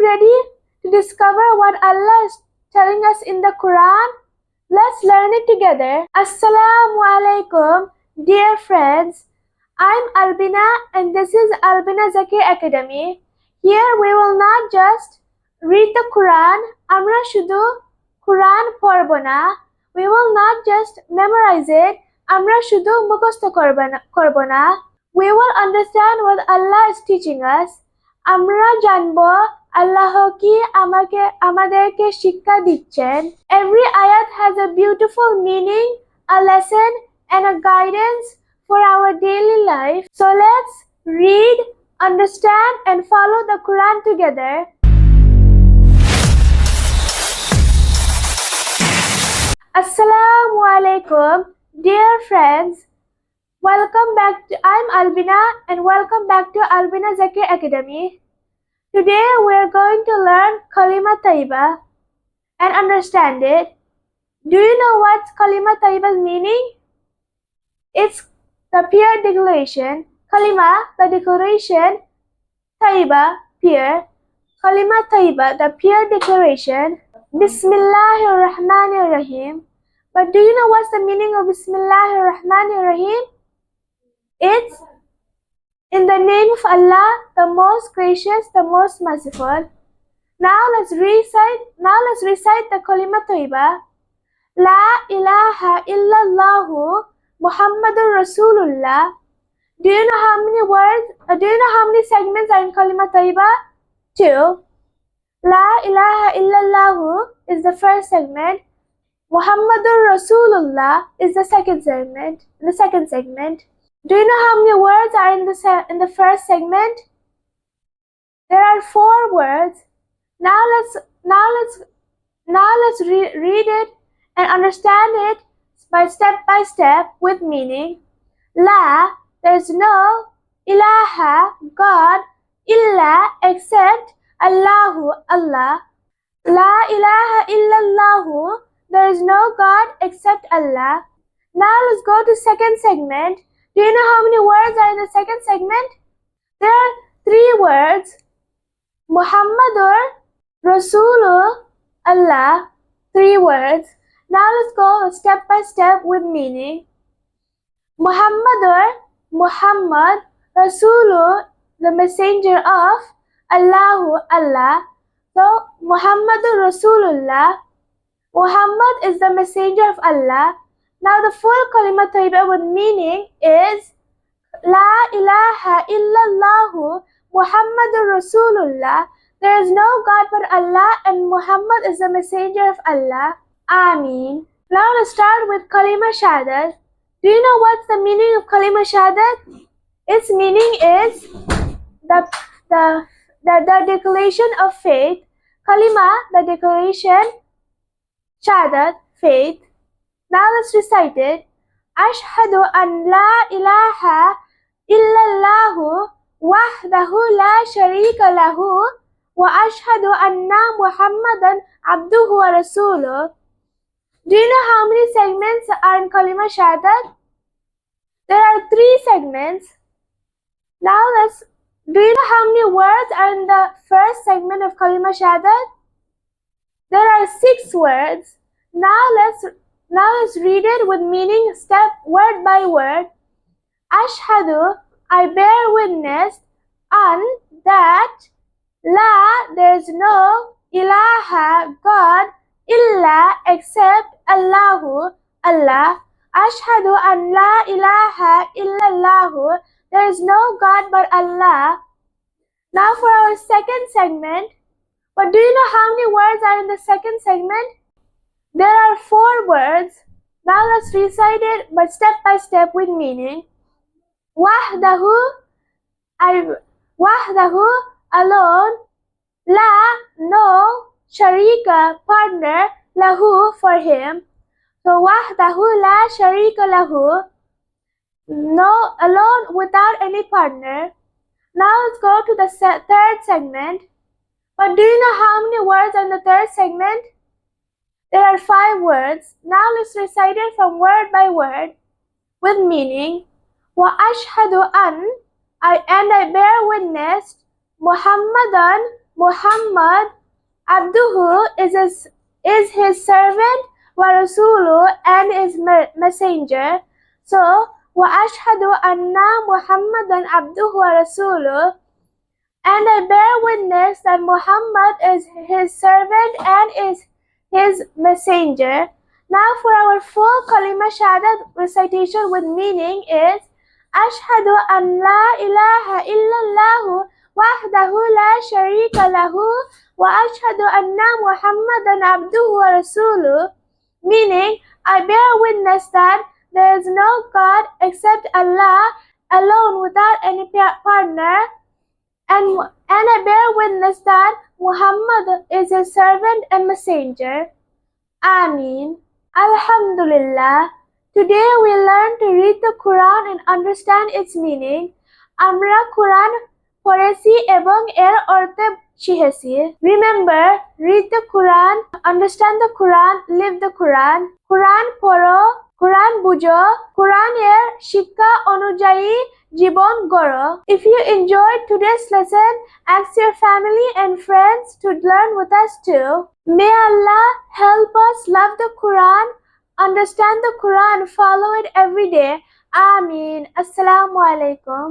ready to discover what Allah is telling us in the Quran? Let's learn it together. Assalamu alaikum, dear friends. I'm Albina and this is Albina Zakir Academy. Here we will not just read the Quran, Amra Shudu Quran Porbona. We will not just memorize it, Amra Shudu Mukosto Korbona. We will understand what Allah is teaching us. Amra Janbo Allah ki amaderke shikka dichen. Every ayat has a beautiful meaning, a lesson and a guidance for our daily life. So let's read, understand and follow the Quran together. Assalamu alaikum, dear friends. Welcome back I'm Albina and welcome back to Albina Zakir Academy. Today we are going to learn Kalima Tayyibah and understand it. Do you know what's Kalima Tayyibah's meaning? It's the pure declaration. Kalima, the declaration. Tayyibah, pure. Kalima Tayyibah, the pure declaration. Bismillahirrahmanirrahim. But do you know what's the meaning of Bismillahirrahmanirrahim? It's in the name of Allah, the most gracious, the most merciful. Now let's recite the Kalima Tayyibah. La ilaha illallahu Muhammadur Rasulullah. Do you know how many words? Do you know how many segments are in Kalima Tayyibah? 2. La ilaha illallahu is the first segment. Muhammadur Rasulullah is the second segment. Do you know how many words are in the first segment? There are 4 words. Now let's read it and understand it by step with meaning. La, there's no ilaha, God, illa, except Allahu, Allah. La ilaha illallahu, there is no God except Allah. Now let's go to second segment. Do you know how many words are in the second segment? There are 3 words. Muhammadur, Rasulu, Allah. 3 words. Now let's go step by step with meaning. Muhammadur, Muhammad, Rasulu, the messenger of Allahu, Allah. So Muhammadur Rasulullah. Muhammad is the messenger of Allah. Now the full Kalima Tayyibah with meaning is La ilaha illallahu Muhammadur Rasulullah. There is no God but Allah and Muhammad is the messenger of Allah. Ameen. Now let's start with Kalima Shahadah. Do you know what's the meaning of Kalima Shahadah? Its meaning is the declaration of faith. Kalima, the declaration. Shahadat, faith. Now let's recite it. Ashhadu an la ilaha illallahu wahdahu la sharika lahu wa ashhadu anna Muhammadan abduhu wa rasuluh. Do you know how many segments are in Kalima Shahadat? There are 3 segments. Now do you know how many words are in the first segment of Kalima Shahadat? There are 6 words. Now let's read it with meaning word by word. Ashhadu, I bear witness, an, that, la, there is no, ilaha, God, illa, except, Allahu, Allah. Ashhadu an la ilaha illallahu, there is no God but Allah. Now for our second segment. But do you know how many words are in the second segment? There are 4 words. Now let's recite it but step by step with meaning. Wahdahu, alone. La, no. Sharika, partner. Lahu, for him. So wahdahu la sharika lahu. No, alone without any partner. Now let's go to the third segment. But do you know how many words are in the third segment? There are 5 words. Now let's recite it from word by word with meaning. Wa ashhadu an, I bear witness, Muhammadan, Muhammad abduhu is his servant, wa rasuluhu and his messenger. So, wa ashhadu anna Muhammadan abduhu wa rasuluhu, and I bear witness that Muhammad is his servant and is his messenger. Now for our full Kalima Shahadah recitation with meaning is Ashhadu an la ilaha illallahu wahdahu la sharika lahu wa ashhadu anna Muhammadan abduhu wa rasuluhu, meaning I bear witness that there is no God except Allah alone without any partner, and I bear witness that Muhammad is his servant and messenger. Ameen. Alhamdulillah. Today we learn to read the Quran and understand its meaning. Amra Quran পড়েছি এবং এর অর্থ শিখেছি. Remember, read the Quran, understand the Quran, live the Quran. Quran পড়ো, Quran বুঝো, Quran এর শিক্ষা অনুযায়ী জীবন গড়ো. If you enjoyed today's lesson, ask your family and friends to learn with us too. May Allah help us love the Quran, understand the Quran, follow it every day. Ameen. Assalamu alaikum.